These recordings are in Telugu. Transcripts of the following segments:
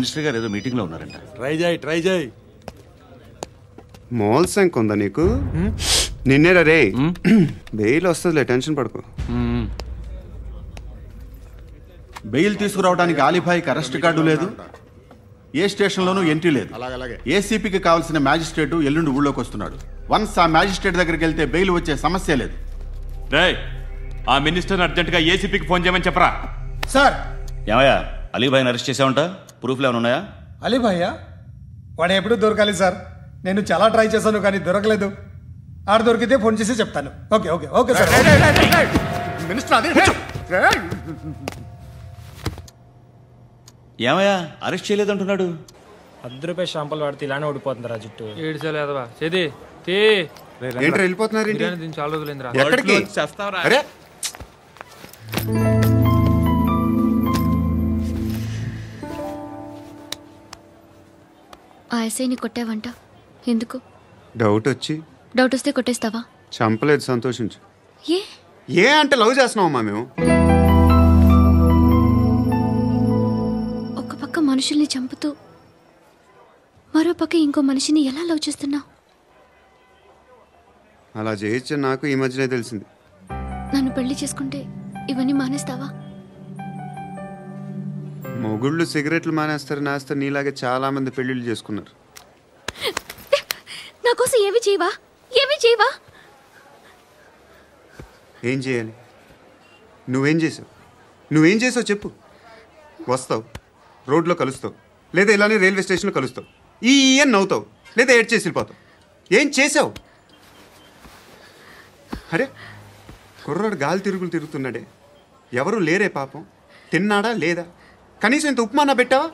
మినిస్టర్ గారు ఏదో మీటింగ్ లో ఉన్నారంట. ట్రై చేయి. మోల్ సంక్ ఉందా నీకు? నిన్నేరా రే. బెయిల్ వస్తుందిలే, టెన్షన్ పడుకో. బెయిల్ తీసుకురావడానికి ఆలిభాయికి అరెస్ట్ కార్డు లేదు, ఏ స్టేషన్లోనూ ఎంట్రీ లేదు. ఏసీపీకి కావాల్సిన మ్యాజిస్ట్రేటు ఎల్లుండి ఊళ్ళోకి వస్తున్నాడు. వన్స్ ఆ మ్యాజిస్ట్రేట్ దగ్గరికి వెళ్తే బెయిల్ వచ్చే సమస్య లేదు. ఆ మినిస్టర్ అర్జెంట్గా ఏసీపీకి ఫోన్ చేయమని చెప్పరా. సార్. ఏమయ్యా, అలీభాయిని అరెస్ట్ చేసావంట? ప్రూఫ్లు ఏమైనా ఉన్నాయా? అలీభాయ్యా? వాడు ఎప్పుడు దొరకాలి సార్. నేను చాలా ట్రై చేశాను కానీ దొరకలేదు. ఆడ దొరికితే ఫోన్ చేసి చెప్తాను. Okay okay okay sir. ఏమయ్యా, అరెస్ట్ చేయలేదంటున్నాడు? ₹10 షాంపులు వాడితే ఇలానే ఓడిపోతుందిరా జుట్టు. ఏడ్చలేదవా చేది ఏంట్రా వెళ్ళిపోతున్నారు? చాలా రోజులైందిరా. ఎక్కడికి? అరే ఆ ఎస్ఐని కొట్టావంట, ఎందుకు? డౌట్ వచ్చి. డౌట్ వస్తే కొట్టేస్తావా? చంపలేదు, సంతోషించు. ఏ అంటే లవ్ చేస్తున్నావమ్మా మేము. ఒక పక్క మనుషుల్ని చంపుతూ మరో పక్క ఇంకో మనిషిని ఎలా లవ్ చేస్తున్నావు? అలా చేయొచ్చు, నాకు ఈ మధ్యనే తెలిసింది. నన్ను పెళ్లి చేసుకుంటే ఇవన్నీ మానేస్తావా? మొగుళ్ళు సిగరెట్లు మానేస్తారు, నేస్తారు. నీలాగే చాలా మంది పెళ్లిళ్ళు చేసుకున్నారు. నా కోసం ఏమి చేయవా? ఏమి చేయవా? ఏం చేయాలి? నువ్వేం చేసావు చెప్పు. వస్తావు, రోడ్లో కలుస్తావు, లేదా ఇలానే రైల్వే స్టేషన్లో కలుస్తావు, అని నవ్వుతావు, లేదా ఏడ్ చేసి వెళ్ళిపోతావు. ఏం చేసావు? అరే కుర్రాడు గాలి తిరుగుతున్నాడే, ఎవరు లేరే పాపం. తిన్నాడా లేదా? కనీసం ఇంత ఉప్మానా పెట్టావా?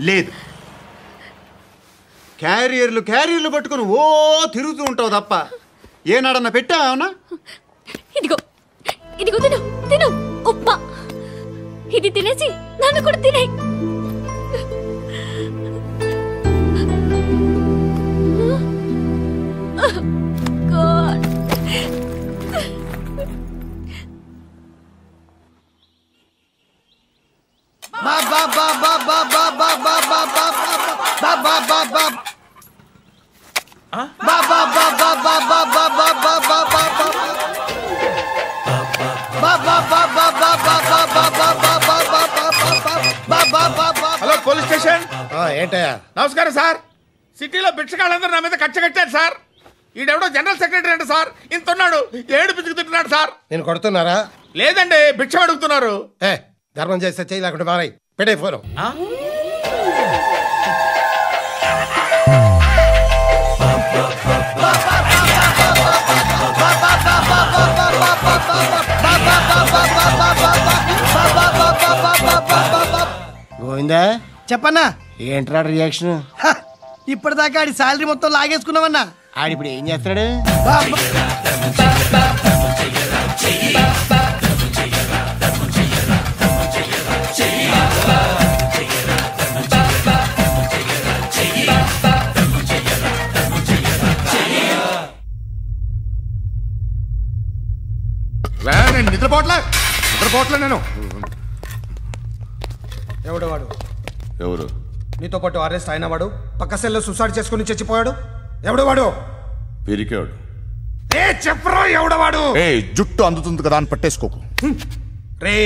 లేదు. క్యారియర్లు పట్టుకుని తిరుగుతూ ఉంటావు తప్ప ఏనాడన్నా పెట్టావా? అవునా? ఇదిగో తిను తిను, ఉప్మా. ఇది తినేసి నన్ను కూడా తినే. Hello police station. ఏంటయ్యా? నమస్కారం సార్. సిటీలో భిక్షగాళ్ళందరూ నా మీద కట్ట కట్టారు సార్. ఈడెవడో జనరల్ సెక్రటరీ అంట సార్. ఇంత ఉన్నాడు, 7 పిచ్చుకు తింటున్నాడు సార్. నేను కొడుతున్నారా? లేదండి, భిక్ష అడుగుతున్నారు. ధర్మం చేస్తే చేయి, లేకుండా మారాయి. పెట్టే ఫోను. గోవిందా చెప్పన్నా. ఏంట్రా రియాక్షన్? ఇప్పటిదాకా ఆడి శాలరీ మొత్తం లాగేసుకున్నావన్నా. ఆడిప్పుడు ఏం చేస్తున్నాడు? నేను నిద్రపోవట్లే నేను. ఎవడవాడు? ఎవరు? నీతో పాటు అరెస్ట్ అయిన వాడు, పక్క సెల్లో సూసైడ్ చేసుకుని చచ్చిపోయాడు. ఎవడవాడు? పిరికాడు. చెప్పరా ఎవడవాడు? జుట్టు అందుతుంది కదా అని పట్టేసుకోకు. రే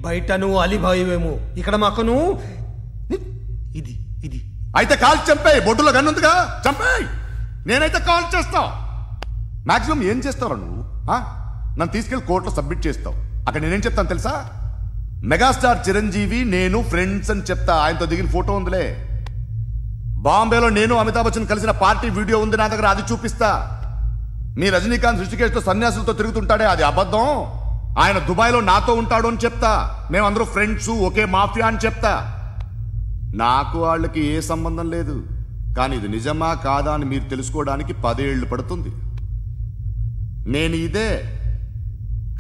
బయట నువ్వు అలీభాయివేమో, ఇక్కడ మాకు నువ్వు ఇది ఇది. అయితే కాల్ చంపేయి. బొడ్డులో గన్నుందిగా, చంపేయి. నేనైతే కాల్ చేస్తా. మాక్సిమం ఏం చేస్తావు నువ్వు? నన్ను తీసుకెళ్లి కోర్టులో సబ్మిట్ చేస్తావు. అక్కడ నేనేం చెప్తాను తెలుసా? మెగాస్టార్ చిరంజీవి నేను ఫ్రెండ్స్ అని చెప్తా. ఆయనతో దిగిన ఫోటో ఉందిలే. బాంబేలో నేను అమితాబ్ బచ్చన్ కలిసిన పార్టీ వీడియో ఉంది నా దగ్గర, అది చూపిస్తా. మీ రజనీకాంత్ ఋషికేశ్తో సన్యాసులతో తిరుగుతుంటాడే, అది అబద్ధం. ఆయన దుబాయ్లో నాతో ఉంటాడు అని చెప్తా. మేమందరూ ఫ్రెండ్స్, ఒకే మాఫియా అని చెప్తా. నాకు వాళ్ళకి ఏ సంబంధం లేదు. కానీ ఇది నిజమా కాదా అని మీరు తెలుసుకోవడానికి 10 ఏళ్లు పడుతుంది. నేను ఇదే,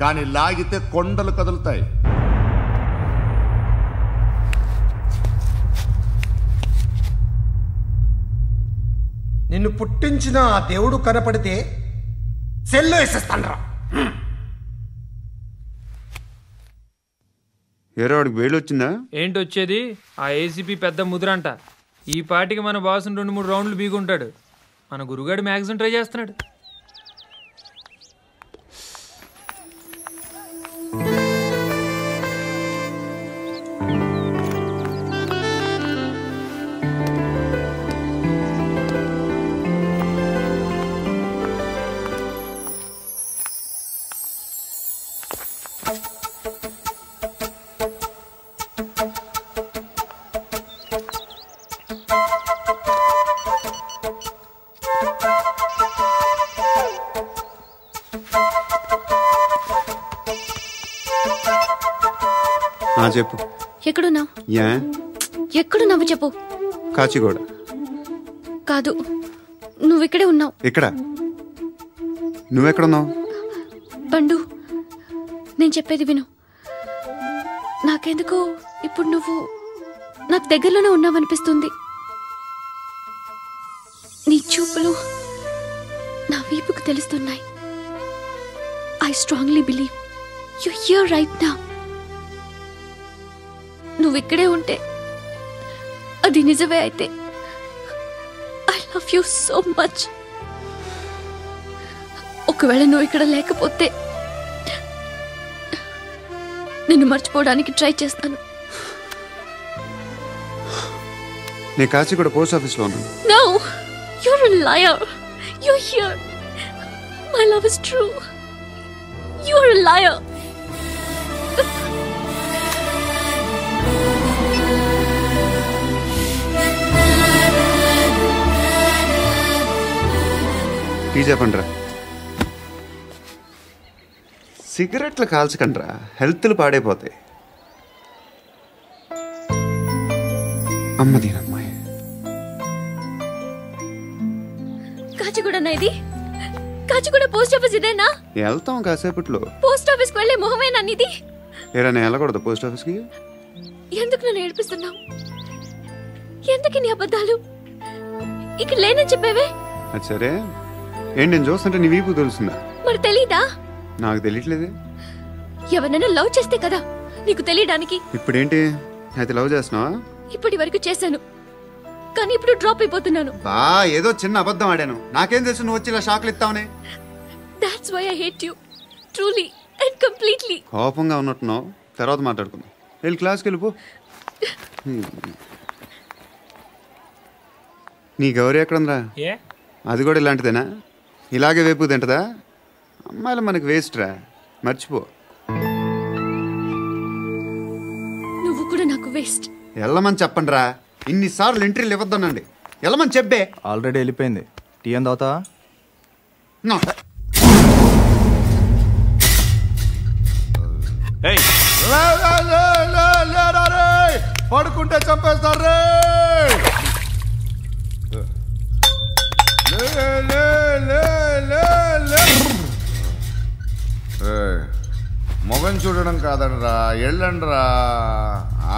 కానీ లాగితే కొండలు కదులుతాయి. నిన్ను పుట్టించిన ఆ దేవుడు కనపడితే సెల్లో వేసేస్తాన్రా. ఏరో వాడికి బెయిల్ వచ్చిందా? ఏంటి వచ్చేది? ఆ ఏసీపీ పెద్ద ముద్రంట. ఈ పాటికి మన బాసును 2-3 రౌండ్లు బీగుంటాడు. మన గురుగాడు మ్యాక్సిమం ట్రై చేస్తున్నాడు. చెప్పు. ఎక్కడున్నావు? యా ఎక్కడున్నావు చెప్పు. కాచిగూడ. కాదు, నువ్వు ఇక్కడే ఉన్నావు. ఇక్కడ నువ్వెక్కడున్నావు? పండు, నేను చెప్పేది విను. నాకెందుకో ఇప్పుడు నువ్వు నాకు దగ్గరలోనే ఉన్నావనిపిస్తుంది. నీ చూపులు నా వీపుకు తెలుస్తున్నాయి. I strongly believe you here right now. నువ్వు ఇక్కడే ఉంటే అది నిజమే అయితే I love you so much. ఒకవేళ నువ్వు ఇక్కడ లేకపోతే నిన్ను మర్చిపోవడానికి ట్రై చేస్తాను. నేను కాచిగూడ పోస్ట్ ఆఫీస్లో ఉన్నాను. No, you're a liar. You're here. My love is true. You're a liar. Tea చెప్పండిరా. సిగరెట్లు కాల్చకండ్రా, హెల్త్లు పాడైపోతాయి. అమ్మదీనమ్మాయి. కాచిగూడనా ఇది? కాచిగూడ పోస్ట్ ఆఫీస్ ఇదేనా? వెళ్తాం కాసేపట్లో. పోస్ట్ ఆఫీస్ కు వెళ్లే మొహమేనా నీది? ఏరా నేను వెళ్ళకూడదు పోస్ట్ ఆఫీస్కి? ఎందుకు నన్ను ఏడిపిస్తున్నావు? ఎందుకు నీ అబద్ధాలు? ఇక్కడ లేనని చెప్పేవే. అది సరే, ఏంటి నేను చూస్తుంటే నీ వీపు తెలుస్తుందా? మరి తెలీదా? నాకు తెలియట్లేదే. ఎవరైనా లవ్ చేస్తే కదా నీకు తెలియడానికి. ఇప్పుడేంటి అయితే లవ్ చేస్తున్నావా? ఇప్పటి వరకు చేశాను, కానీ ఇప్పుడు డ్రాప్ అయిపోతున్నాను. బా ఏదో చిన్న అబద్ధం ఆడాను. నాకేం తెలుసు నువ్వు వచ్చి ఇలా షాక్లు ఇస్తావని. That's why I hate you. Truly and completely. కోపంగా ఉన్నట్టున్నావు, తర్వాత మాట్లాడుకుందాం. వెళ్ళి క్లాస్కి వెళ్ళిపో. నీ గౌరీ ఎక్కడుందిరా? ఏ అది కూడా ఇలాంటిదేనా? ఇలాగే వేపు తింటదా? అమ్మాయిలు మనకి వేస్ట్ రా, మర్చిపో. నువ్వు కూడా నాకు వేస్ట్. వెళ్ళమని చెప్పండి రా. ఇన్నిసార్లు ఎంట్రీలు ఇవ్వద్దనండి. వెళ్ళమని చెప్పే. ఆల్రెడీ వెళ్ళిపోయింది. టీ అని తాగుతావా? పడుకుంటే చంపేస్తారు రే. మొగం చూడడం కాదండ్రా, వెళ్ళండ్రా.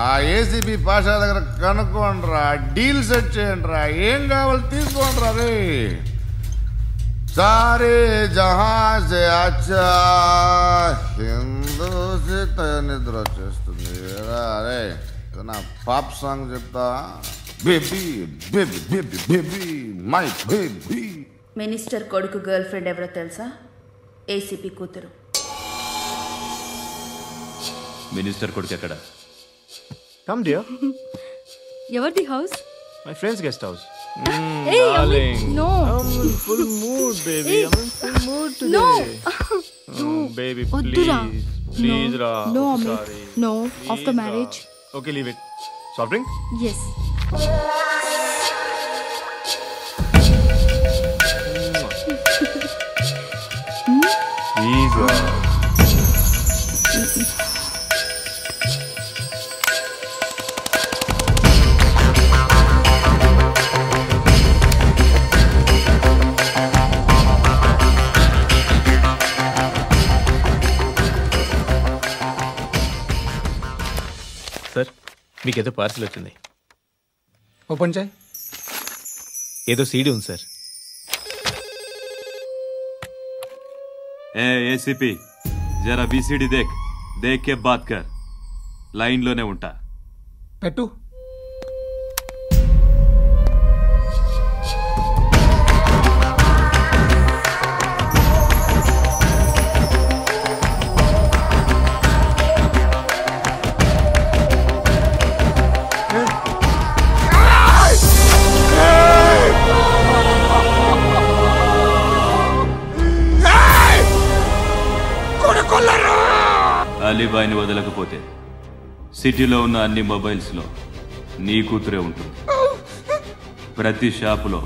ఆ ఏసీబీ పాషా దగ్గర కనుక్కోండ్రా, డీల్ సెట్ చేయండిరా, ఏం కావాలి తీసుకోండిరా రే. సారే జహాన్ సే అచ్చా హిందూ సే నిద్ర వచ్చేస్తుంది రే. నా పాప్ సాంగ్ చెప్తా. Baby baby baby baby my baby. Minister కొడుకు గర్ల్ ఫ్రెండ్ ఎవరో తెలుసా? ఏసీపీ కూతురు. మినిస్టర్ కొడుకు ఎక్కడ? Come dear. ఎవరిది house? My friends guest house. Hey, Amit, no. I'm in full mood, baby. Hey. I'm in full mood today. No. Baby, Oddura. please, Ra. No, Sorry. Amit. No, Please, after Ra. marriage. Okay, leave it. Soft drink? Yes. Please, Ra. Sir, మీకేదో పార్సిల్ వచ్చింది. ఓపెన్ చేయి. ఏదో సీడీ ఉంది సార్. ए एसीपी जरा बीसीडी देख, देख के बात कर. లైన్లోనే ఉంటా. పెట్టు. అలీబాయిని వదలకపోతే సిటీలో ఉన్న అన్ని మొబైల్స్లో నీ కూతురే ఉంటుంది. ప్రతి షాపులో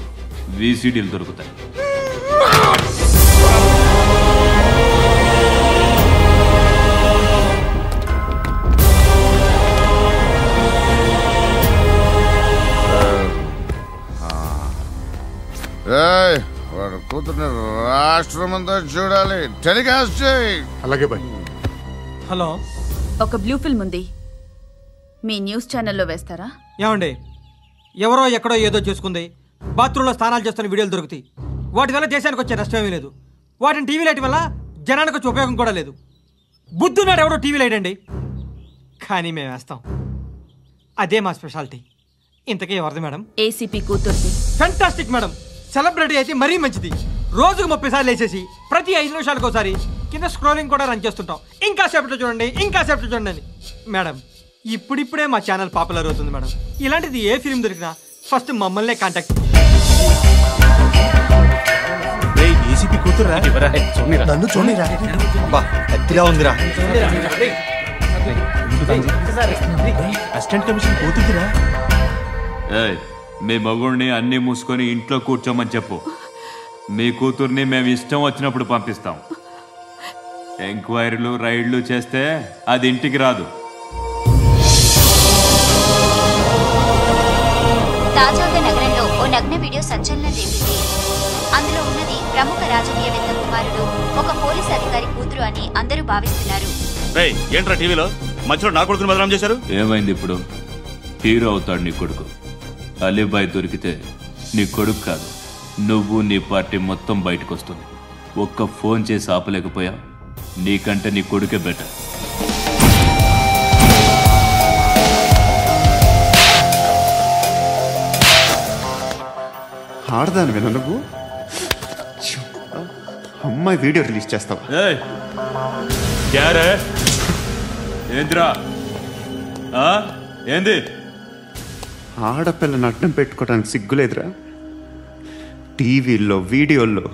వీసీడీలు దొరుకుతాయి. వాడు కూతుర్ని రాష్ట్రమంతా చూడాలి. టెలికాస్ట్ చేయి. అలాగే బాయ్. హలో, ఒక బ్లూ ఫిల్మ్ ఉంది, మీ న్యూస్ ఛానల్లో వేస్తారా? ఏమండి, ఎవరో ఎక్కడో ఏదో చేసుకుంది, బాత్రూంలో స్నానాలు చేస్తున్న వీడియోలు దొరుకుతాయి. వాటి వల్ల దేశానికి వచ్చే నష్టమేమీ లేదు. వాటిని టీవీ లైట్ వల్ల జనానికి వచ్చే ఉపయోగం కూడా లేదు. బుద్ధున్నాడు ఎవడో టీవీ లైట్ అండి, కానీ మేము వేస్తాం. అదే మా స్పెషాలిటీ. ఇంతకీ ఎవరిది మేడం? ఏసీపీ కూతుర్ది. Fantastic madam. సెలబ్రిటీ అయితే మరీ మంచిది. రోజుకు 30 సార్లు వేసేసి ప్రతి 5 నిమిషాలకు ఒకసారి కింద స్క్రోలింగ్ కూడా రన్ చేస్తుంటాం. ఇంకా సేపట్లో చూడండి, ఇంకా సేపట్లో చూడండి అని. మేడం, ఇప్పుడిప్పుడే మా ఛానల్ పాపులర్ అవుతుంది మేడం. ఇలాంటిది ఏ ఫిల్మ్ దొరికినా ఫస్ట్ మమ్మల్నే కాంటాక్ట్. ఏసీపీ కూతురా? నన్ను చూడరా, అతిలా ఉందిరా. అసిస్టెంట్ కమిషన్ కూతురా? మీ మగుడిని అన్ని మూసుకొని ఇంట్లో కూర్చోమని చెప్పు. మీ కూతుర్ని మేము ఇష్టం వచ్చినప్పుడు పంపిస్తాం. ఎంక్వైరీలు రైడ్లు చేస్తే అది ఇంటికి రాదు. తాజాగా నగరంలో ఓ నగ్న వీడియో సంచలనం రేపింది. అందులో ఉన్నది ప్రముఖ రాజకీయవేత్త కుమారుడు, ఒక పోలీస్ అధికారి కూతురు అని అందరూ భావిస్తున్నారు. ఏంట్రా టీవీలో మధ్యలో నా కొడుకుని బదనాం చేశారు? ఏమైంది ఇప్పుడు? హీరో అవుతాడు నీ కొడుకు. అలీబాయ్ దొరికితే నీ కొడుకు కాదు, నువ్వు నీ పార్టీ మొత్తం బయటకు వస్తుంది. ఒక్క ఫోన్ చేసి ఆపలేకపోయా, నీకంటే నీ కొడుకే బెటర్. ఆడదాను విన నువ్వు. అమ్మాయి వీడియో రిలీజ్ చేస్తావా? ఏంద్రా ఏంది? ఆడపిల్లని అడ్డం పెట్టుకోవడానికి సిగ్గులేదురా? టీవీల్లో వీడియోల్లో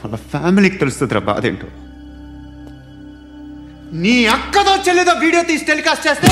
వాళ్ళ ఫ్యామిలీకి తెలుస్తుందిరా బాధేంటో. నీ అక్కదో చెల్లిదో వీడియో తీసి టెలికాస్ట్ చేస్తే